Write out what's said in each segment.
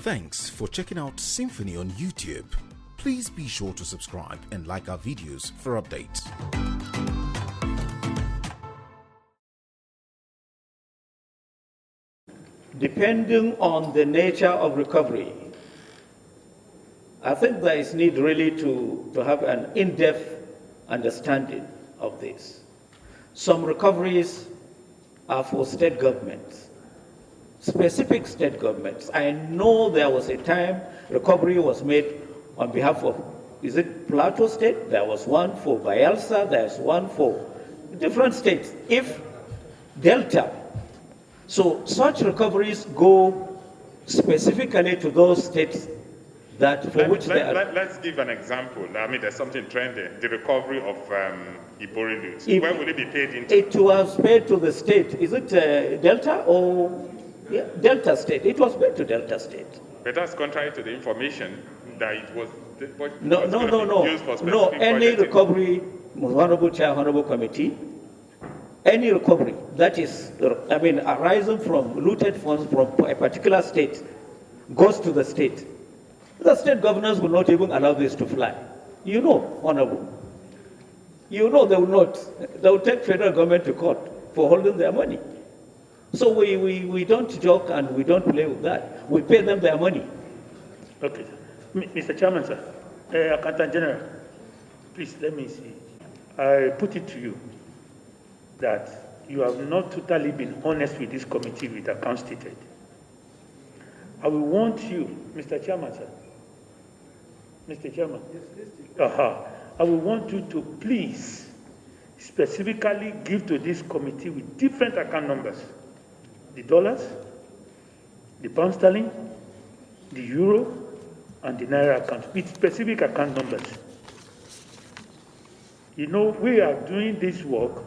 Thanks for checking out Symphony on YouTube. Please be sure to subscribe and like our videos for updates. Depending on the nature of recovery, I think there is need really to have an in-depth understanding of this. Some recoveries are for state governments, specific state governments. I know there was a time recovery was made on behalf of, is it Plateau State? There was one for Bayelsa, there's one for different states. If Delta, so such recoveries go specifically to those states that for which they are. Let's give an example. I mean, there's something trending. The recovery of Ibori loot. Where will it be paid into? It was paid to the state. Is it Delta or Delta State? It was paid to Delta State. But that's contrary to the information that it was. No. Any recovery, Honorable Chair, Honorable Committee, any recovery that is, I mean, arising from looted funds from a particular state goes to the state. The state governors will not even allow this to fly. You know, Honorable. You know they will not. They will take federal government to court for holding their money. So we don't joke and we don't play with that. We pay them their money. Okay. Mr. Chairman, sir, Accountant General, please let me see. I put it to you that you have not totally been honest with this committee with accounts stated. I will want you, Mr. Chairman, sir. Mr. Chairman. Yes, I will want you to please specifically give to this committee with different account numbers. The dollars, the pound sterling, the euro, and the naira account with specific account numbers. You know, we are doing this work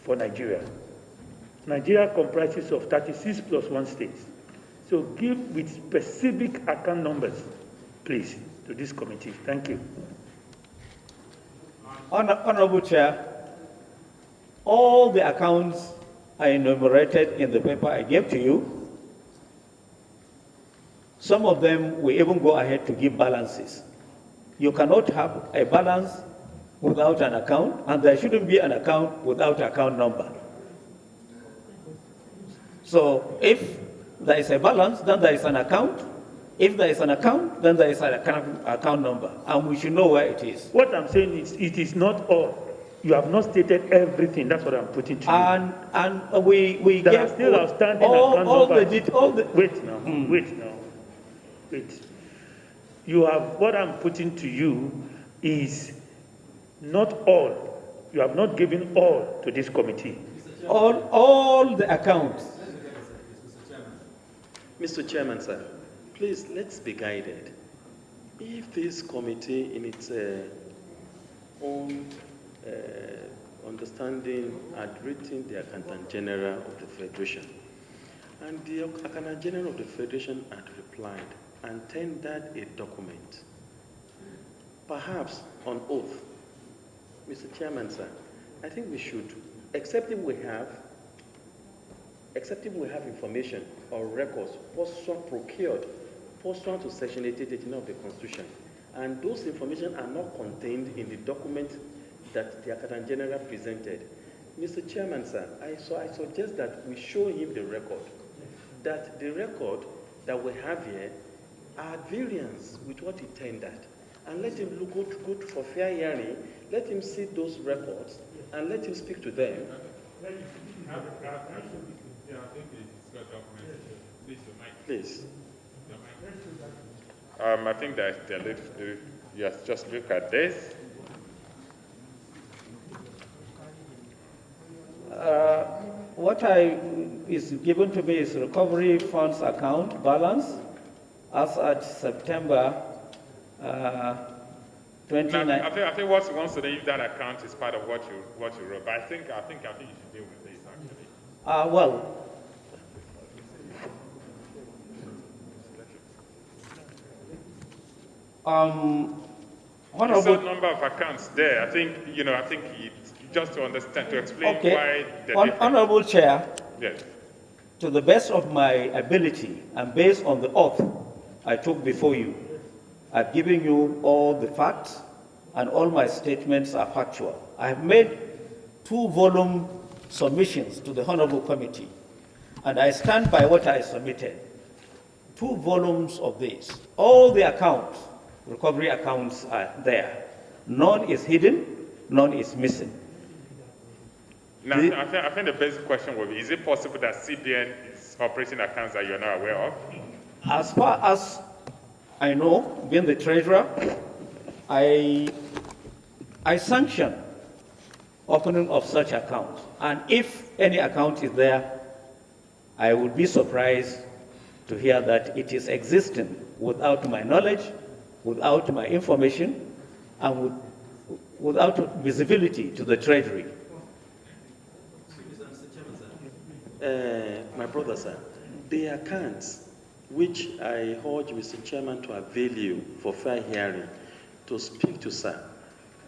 for Nigeria. Nigeria comprises of 36 plus 1 states. So give with specific account numbers, please, to this committee. Thank you. Honorable Chair, all the accounts are enumerated in the paper I gave to you. Some of them we even go ahead to give balances. You cannot have a balance without an account, and there shouldn't be an account without account number. So if there is a balance, then there is an account. If there is an account, then there is an account number, and we should know where it is. What I'm saying is, it is not all. You have not stated everything. That's what I'm putting to you. And we there get are still outstanding account numbers. Wait now. Wait. You have, what I'm putting to you is not all. You have not given all to this committee. All the accounts. Mr. Chairman, sir, please let's be guided. If this committee, in its own understanding, had written the Accountant General of the Federation, and the Accountant General of the Federation had replied and tendered a document, perhaps on oath, Mr. Chairman, sir, I think we should, except if we have information or records procured pursuant to Section 88 of the Constitution, and those information are not contained in the document that the Accountant General presented. Mr. Chairman, sir, I suggest that we show him the record, that the record that we have here are at variance with what he tendered, and let him go for fair hearing, let him see those records, and let him speak to them. Please. I think that yes, just look at this. What is given to me is recovery funds account balance as at September 29. I think what he wants to do, if that account is part of what you wrote, but I think you should deal with this actually. Well. There's a number of accounts there. I think just to understand, to explain why the Honorable Chair, yes, to the best of my ability and based on the oath I took before you. I've given you all the facts, and all my statements are factual. I have made 2-volume submissions to the Honorable Committee, and I stand by what I submitted. 2 volumes of this. All the accounts, recovery accounts, are there. None is hidden, none is missing. Now, I think the basic question will be, is it possible that CBN is operating accounts that you're not aware of? As far as I know, being the treasurer, I sanction opening of such accounts. And if any account is there, I would be surprised to hear that it is existing without my knowledge, without my information, and without visibility to the treasury. My brother, sir, the accounts which I urge Mr. Chairman to avail you for fair hearing to speak to, sir.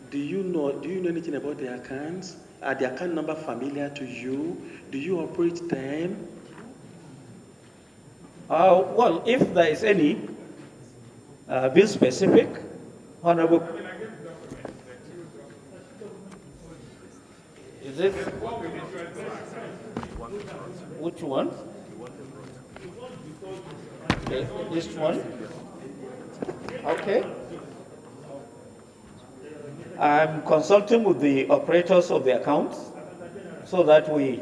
Do you know anything about the accounts? Are the account number familiar to you? Do you operate them? Well, if there is any, be specific, Honorable. Is it? Which one? Okay, this one. Okay. I'm consulting with the operators of the accounts so that we.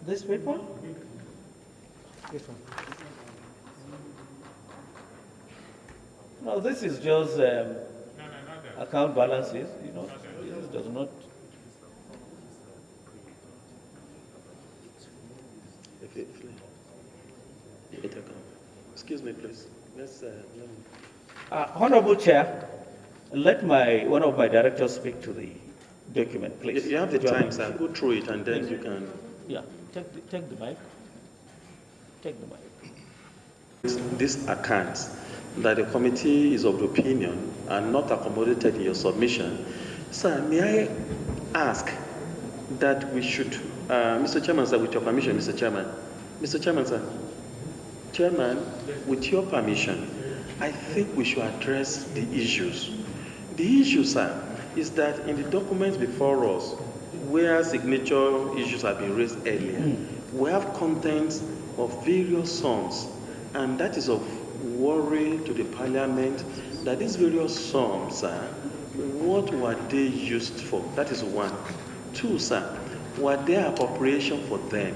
This paper? This one. No, this is just account balances, you know. This does not. Excuse me, please. Yes, Honorable Chair, let one of my directors speak to the document, please. You have the time, sir. Go through it and then you can. Yeah, take the mic. Take the mic. These accounts that the committee is of the opinion are not accommodated in your submission. Sir, may I ask that we should, Mr. Chairman, sir, with your permission, Mr. Chairman. Mr. Chairman, sir. Chairman, with your permission, I think we should address the issues. The issue, sir, is that in the documents before us, where signature issues have been raised earlier, we have contents of various sums, and that is of worry to the Parliament that these various sums, sir, what were they used for? That is one. Two, sir, were there appropriation for them?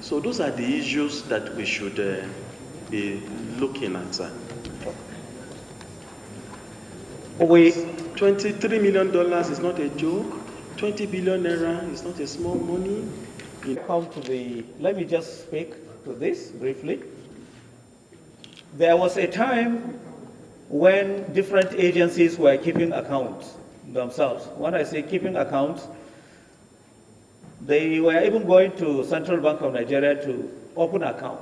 So those are the issues that we should be looking at, sir. $23 million is not a joke. 20 billion naira is not a small money. Let me just speak to this briefly. There was a time when different agencies were keeping accounts themselves. When I say keeping accounts, they were even going to Central Bank of Nigeria to open an account.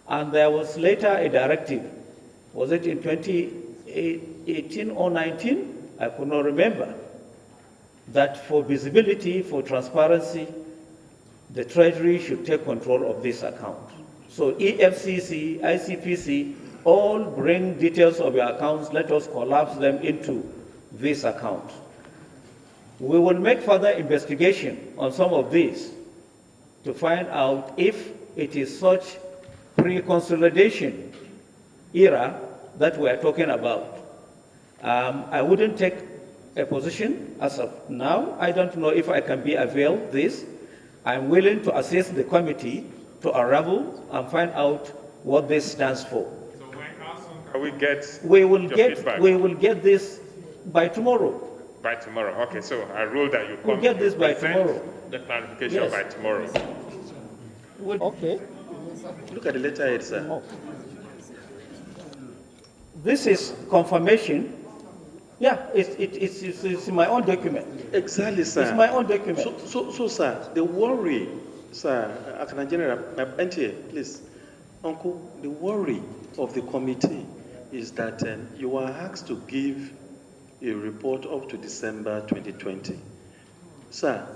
And there was later a directive. Was it in 2018 or 19? I could not remember. That for visibility, for transparency, the Treasury should take control of this account. So EFCC, ICPC, all bring details of your accounts. Let us collapse them into this account. We will make further investigation on some of these to find out if it is such pre-consolidation era that we are talking about. I wouldn't take a position as of now. I don't know if I can be availed this. I'm willing to assist the committee to unravel and find out what this stands for. So how soon can we get feedback? We will get this by tomorrow. By tomorrow. Okay, so I rule that you come. We'll get this by tomorrow. The clarification by tomorrow. Okay. Look at the letterhead, sir. Oh. This is confirmation. Yeah, it's in my own document. Exactly, sir. It's my own document. So, sir, the worry, sir, Acting General, NTA, please, Uncle, the worry of the committee is that you are asked to give a report up to December 2020. Sir,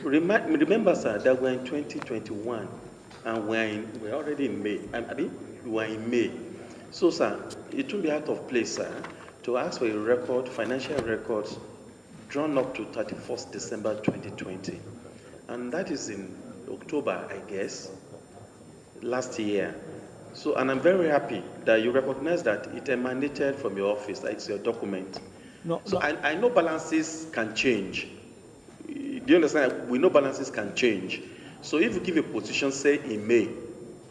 Remember, sir, that we're in 2021 and we're already in May. I mean, we're in May. So, sir, it won't be out of place, sir, to ask for a record, financial records, drawn up to 31st December 2020. And that is in October, I guess, last year. So, and I'm very happy that you recognize that it emanated from your office, that it's your document. So I know balances can change. Do you understand? We know balances can change. So if you give a position, say in May,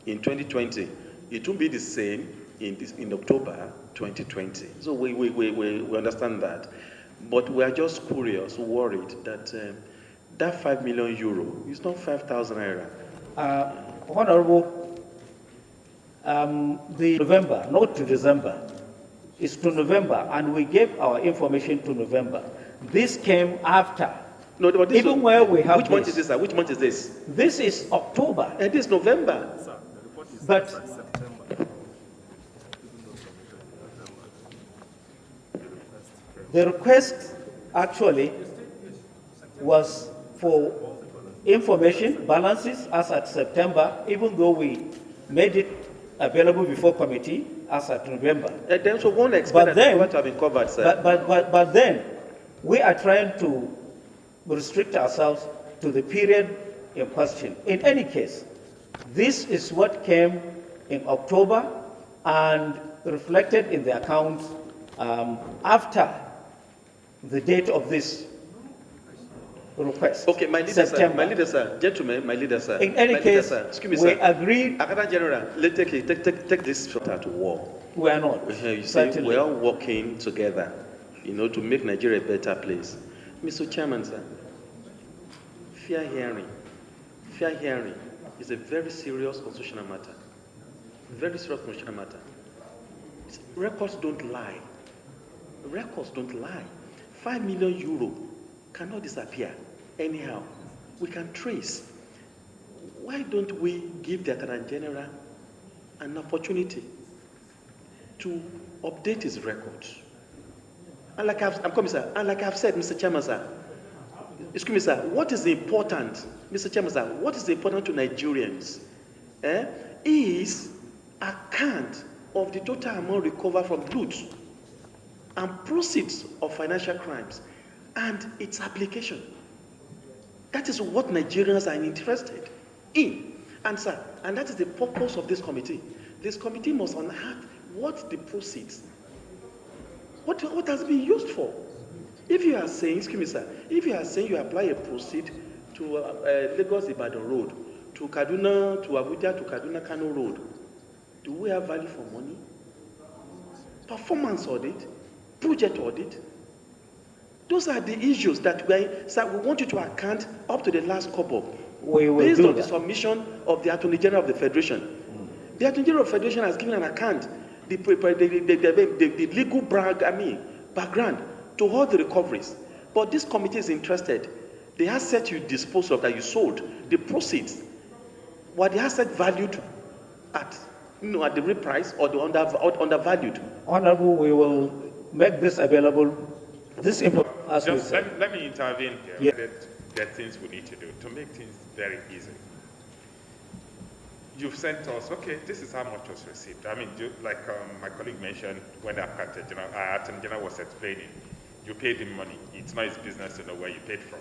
in 2020, it won't be the same in October 2020. So we understand that. But we are just curious, worried that that 5 million euro is not 5,000 naira. Honorable, the November, not to December, it's to November, and we gave our information to November. This came after. No, but this even where we have which month is this, sir? Which month is this? This is October. And this is November. But the request actually was for information balances as at September, even though we made it available before committee as at November. And then so one expect that what have been covered, sir. But then we are trying to restrict ourselves to the period in question. In any case, this is what came in October and reflected in the account after the date of this request. Okay, my leader, sir, my leader, sir, gentlemen, my leader, sir. In any case, sir, excuse me, we sir. agreed. Accountant General, let's take this shot to war. We are not. You say we are working together, to make Nigeria a better place. Mr. Chairman, sir, fair hearing is a very serious constitutional matter. Very serious constitutional matter. Records don't lie. Records don't lie. 5 million euro cannot disappear anyhow. We can trace. Why don't we give the Accountant General an opportunity to update his records? And like I'm coming, sir. And like I've said, Mr. Chairman, sir. Excuse me, sir. What is important, Mr. Chairman, sir? What is important to Nigerians? Is account of the total amount recovered from loot and proceeds of financial crimes and its application. That is what Nigerians are interested in. And sir, and that is the purpose of this committee. This committee must unearth what the proceeds, what has been used for. If you are saying, excuse me, sir, if you are saying you apply a proceed to Lagos-Ibadan Road, to Kaduna, to Abuja, to Kaduna-Kano Road, do we have value for money? Performance audit, project audit. Those are the issues that we want you to account up to the last kobo. Based on the submission of the Attorney General of the Federation. The Attorney General of the Federation has given an account, the legal background to all the recoveries. But this committee is interested. The asset you disposed of that you sold, the proceeds, were the asset valued at the real price or the undervalued? Honorable, we will make this available. This just let me intervene here. Yeah. There are things we need to do to make things very easy. You've sent us, okay, this is how much was received. I mean, like my colleague mentioned when the Attorney General was explaining, you paid him money. It's not his business to know where you paid from.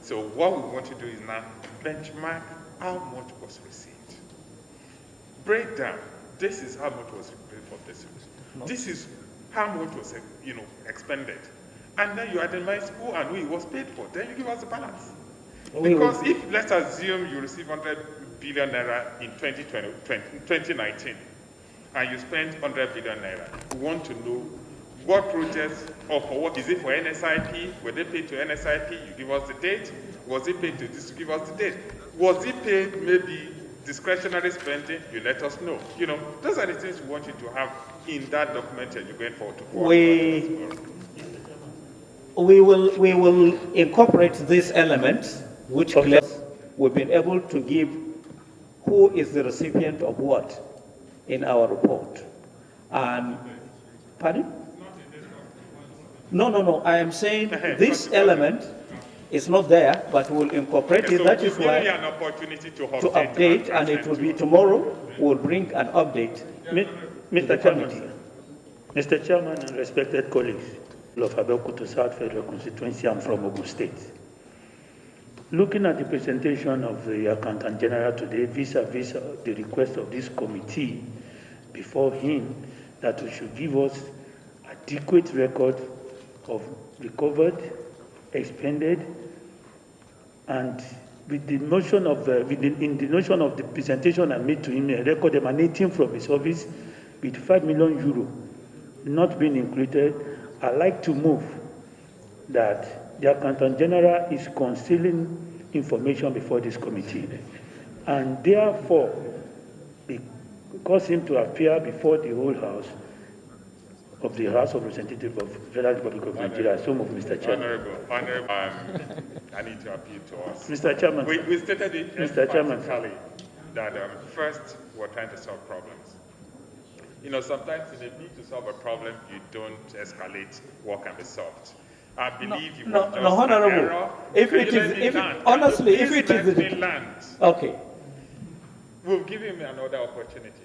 So what we want to do is now benchmark how much was received. Break down. This is how much was paid for this. This is how much was expended. And then you itemize who and who it was paid for. Then you give us the balance. Because if, let's assume you receive 100 billion naira in 2019, and you spend 100 billion naira, we want to know what projects, or for what, is it for NSIP? Were they paid to NSIP? You give us the date. Was it paid to this? Give us the date. Was it paid maybe discretionary spending? You let us know. Those are the things we want you to have in that document that you're going forward to. We will incorporate these elements, which we've been able to give who is the recipient of what in our report. And pardon? No. I am saying this element It's not there, but we'll incorporate it. So That we'll is give why you an opportunity to update, and it will be tomorrow. We'll bring an update. Mr. Chairman, Mr. Chairman and respected colleagues of Abuja South Federal Constituency, I'm from Ogun State. Looking at the presentation of the Accountant General today, vis-a-vis the request of this committee before him that we should give us adequate record of recovered, expended, and with the notion of in the notion of the presentation I made to him, a record emanating from his office with 5 million euro not being included, I'd like to move that the Accountant General is concealing information before this committee, and therefore cause him to appear before the whole House of the House of Representatives of the Federal Republic of Nigeria. So move, Mr. Chairman. Honorable, I need to appeal to us. Mr. Chairman. We stated it Mr. Chairman, that first we're trying to solve problems. You know, sometimes in a bid to solve a problem, you don't escalate what can be solved. I believe you want just Honorable. an error. If it is, honestly, if it is, okay. We'll give him another opportunity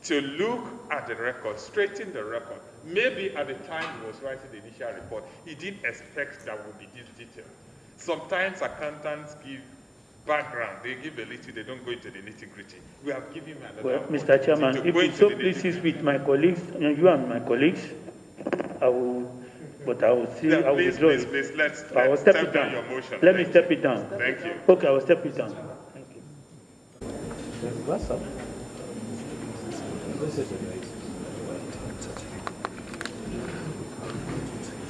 to look at the record, straighten the record. Maybe at the time he was writing the initial report, he didn't expect that would be this detailed. Sometimes accountants give background, they give a little, they don't go into the nitty-gritty. We have given him another opportunity. Mr. Chairman, if it so pleases with my colleagues, you and my colleagues, I will, but I will see, I will withdraw it. Please, let's step down your motion. Let me step it down. Thank you. Okay, I will step it down. Thank you. What's up?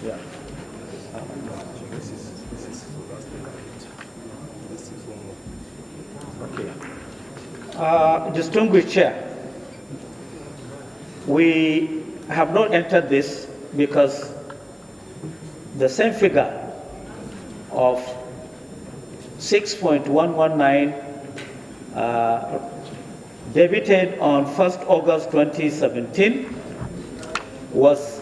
Yeah. Okay. Distinguished Chair, we have not entered this because the same figure of 6.119 debited on 1st August 2017 was